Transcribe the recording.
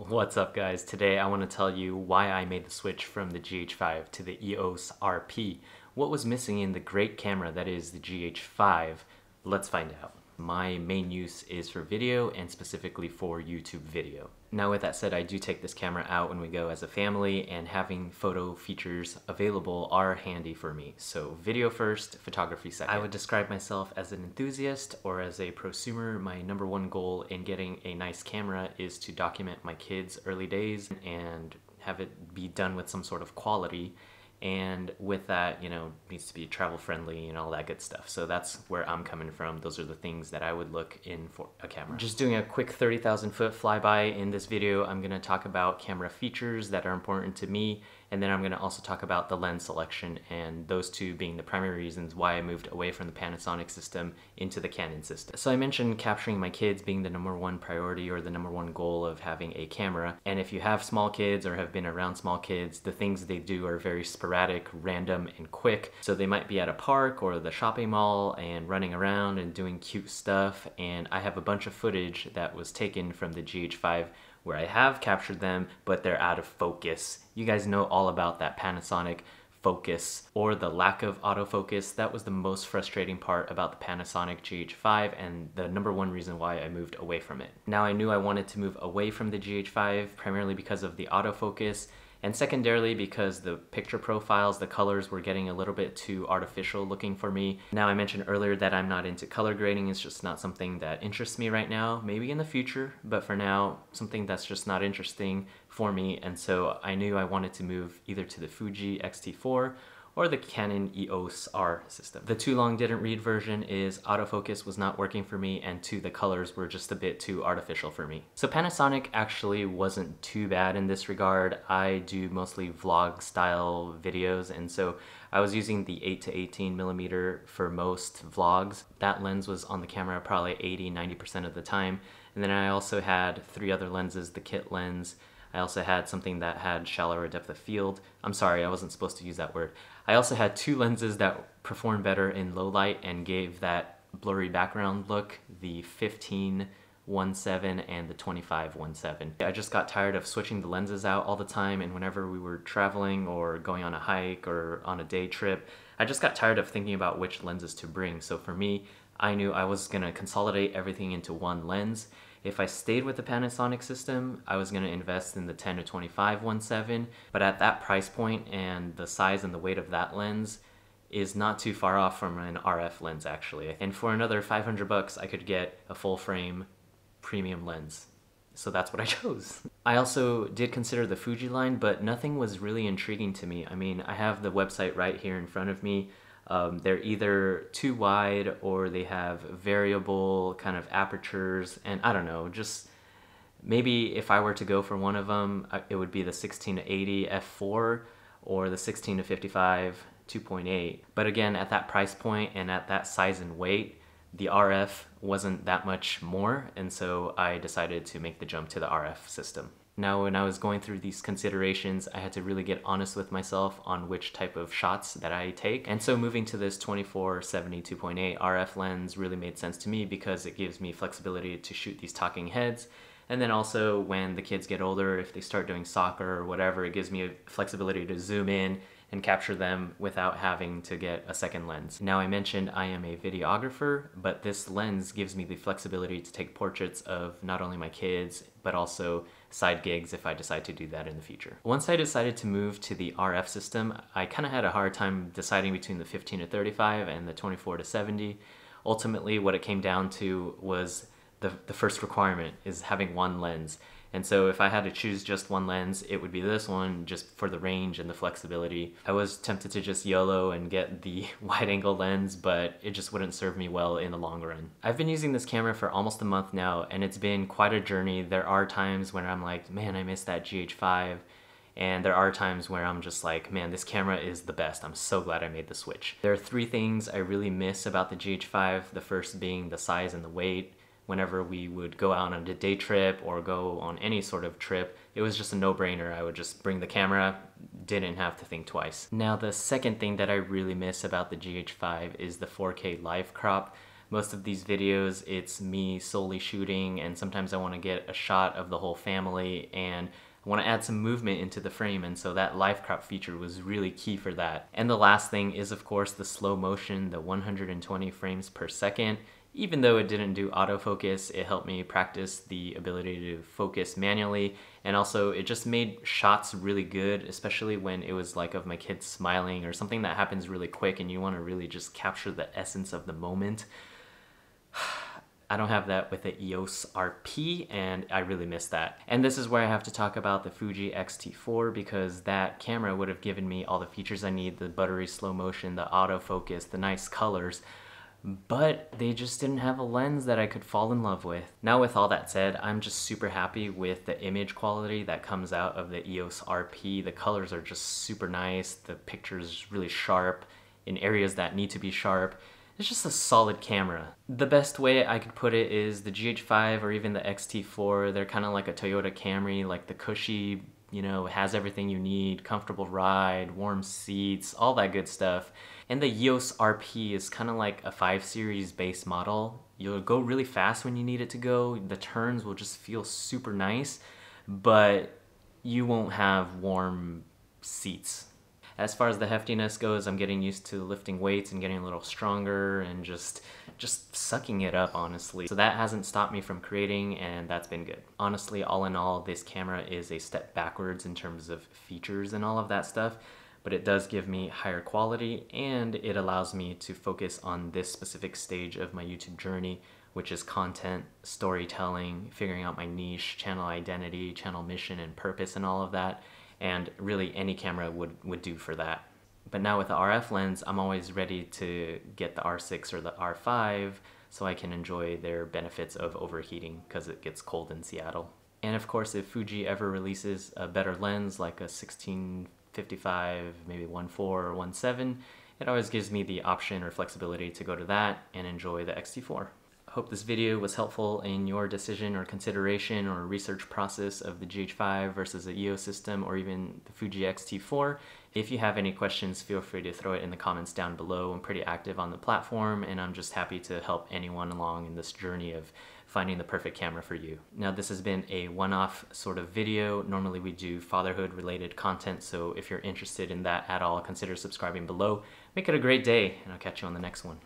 What's up guys? Today I want to tell you why I made the switch from the GH5 to the EOS RP. What was missing in the great camera that is the GH5? Let's find out. My main use is for video and specifically for YouTube video. Now with that said, I do take this camera out when we go as a family, and having photo features available are handy for me. So video first, photography second. I would describe myself as an enthusiast or as a prosumer. My number one goal in getting a nice camera is to document my kids' early days and have it be done with some sort of quality. And with that, needs to be travel friendly and all that good stuff. So that's where I'm coming from. Those are the things that I would look in for a camera. Just doing a quick 30,000 foot flyby in this video. I'm gonna talk about camera features that are important to me, and then I'm gonna also talk about the lens selection, and those two being the primary reasons why I moved away from the Panasonic system into the Canon system. So I mentioned capturing my kids being the number one priority or the number one goal of having a camera. And if you have small kids or have been around small kids, the things they do are very sporadic, random, and quick. So they might be at a park or the shopping mall and running around and doing cute stuff. And I have a bunch of footage that was taken from the GH5 where I have captured them, but they're out of focus. You guys know all about that Panasonic focus or the lack of autofocus. That was the most frustrating part about the Panasonic GH5 and the number one reason why I moved away from it. Now I knew I wanted to move away from the GH5 primarily because of the autofocus, and secondarily because the picture profiles, the colors were getting a little bit too artificial looking for me. Now I mentioned earlier that I'm not into color grading. It's just not something that interests me right now. Maybe in the future, but for now, something that's just not interesting for me. And so I knew I wanted to move either to the Fuji XT-4 or the Canon EOS R system. The too long didn't read version is autofocus was not working for me, and two, the colors were just a bit too artificial for me. So Panasonic actually wasn't too bad in this regard. I do mostly vlog style videos, and so I was using the 8 to 18 millimeter for most vlogs. That lens was on the camera probably 80–90% of the time. And then I also had three other lenses, the kit lens. I also had something that had shallower depth of field. I'm sorry, I wasn't supposed to use that word. I also had two lenses that performed better in low light and gave that blurry background look, the 15-1.7 and the 25-1.7. I just got tired of switching the lenses out all the time, and whenever we were traveling or going on a hike or on a day trip, I just got tired of thinking about which lenses to bring. So for me, I knew I was gonna consolidate everything into one lens. If I stayed with the Panasonic system, I was going to invest in the 10-25 1.7, but at that price point and the size and the weight of that lens is not too far off from an RF lens actually. And for another 500 bucks, I could get a full frame premium lens. So that's what I chose. I also did consider the Fuji line, but nothing was really intriguing to me. I mean, I have the website right here in front of me. They're either too wide or they have variable kind of apertures, and I don't know, just maybe if I were to go for one of them, it would be the 16-80 f4 or the 16-55 2.8. But again, at that price point and at that size and weight, the RF wasn't that much more, and so I decided to make the jump to the RF system. Now, when I was going through these considerations, I had to really get honest with myself on which type of shots that I take. And so moving to this 24-70 2.8 RF lens really made sense to me because it gives me flexibility to shoot these talking heads. And then also when the kids get older, if they start doing soccer or whatever, it gives me a flexibility to zoom in and capture them without having to get a second lens. Now I mentioned I am a videographer, but this lens gives me the flexibility to take portraits of not only my kids, but also side gigs if I decide to do that in the future. Once I decided to move to the RF system, I kind of had a hard time deciding between the 15-35 and the 24-70. Ultimately, what it came down to was the first requirement is having one lens. And so if I had to choose just one lens, it would be this one just for the range and the flexibility. I was tempted to just YOLO and get the wide angle lens, but it just wouldn't serve me well in the long run. I've been using this camera for almost a month now, and it's been quite a journey. There are times when I'm like, man, I miss that GH5. And there are times where I'm just like, man, this camera is the best. I'm so glad I made the switch. There are three things I really miss about the GH5. The first being the size and the weight. Whenever we would go out on a day trip or go on any sort of trip, it was just a no-brainer. I would just bring the camera, didn't have to think twice. Now the second thing that I really miss about the GH5 is the 4K live crop. Most of these videos, it's me solely shooting, and sometimes I want to get a shot of the whole family, and I want to add some movement into the frame, and so that live crop feature was really key for that. And the last thing is, of course, the slow motion, the 120 frames per second. Even though it didn't do autofocus, it helped me practice the ability to focus manually, and also it just made shots really good, especially when it was like of my kids smiling or something that happens really quick and you want to really just capture the essence of the moment. I don't have that with the EOS RP, and I really miss that. And this is where I have to talk about the Fuji XT-4, because that camera would have given me all the features I need, the buttery slow motion, the autofocus, the nice colors, but they just didn't have a lens that I could fall in love with. Now, with all that said, I'm just super happy with the image quality that comes out of the EOS RP. The colors are just super nice, the picture's really sharp in areas that need to be sharp. It's just a solid camera. The best way I could put it is the GH5 or even the XT4, they're kind of like a Toyota Camry, like the cushy, you know, has everything you need, comfortable ride, warm seats, all that good stuff. And the EOS RP is kind of like a 5 Series base model. You'll go really fast when you need it to go. The turns will just feel super nice, but you won't have warm seats. As far as the heftiness goes, I'm getting used to lifting weights and getting a little stronger and just sucking it up, honestly. So that hasn't stopped me from creating, and that's been good. Honestly, all in all, this camera is a step backwards in terms of features and all of that stuff, but it does give me higher quality, and it allows me to focus on this specific stage of my YouTube journey, which is content, storytelling, figuring out my niche, channel identity, channel mission and purpose and all of that. And really any camera would do for that. But now with the RF lens, I'm always ready to get the R6 or the R5 so I can enjoy their benefits of overheating because it gets cold in Seattle. And of course, if Fuji ever releases a better lens like a 16-55, maybe 1.4 or 1.7, it always gives me the option or flexibility to go to that and enjoy the XT4. Hope this video was helpful in your decision or consideration or research process of the GH5 versus the EOS system or even the Fuji X-T4. If you have any questions, feel free to throw it in the comments down below. I'm pretty active on the platform, and I'm just happy to help anyone along in this journey of finding the perfect camera for you. Now, this has been a one-off sort of video. Normally we do fatherhood related content, so if you're interested in that at all, consider subscribing below. Make it a great day, and I'll catch you on the next one.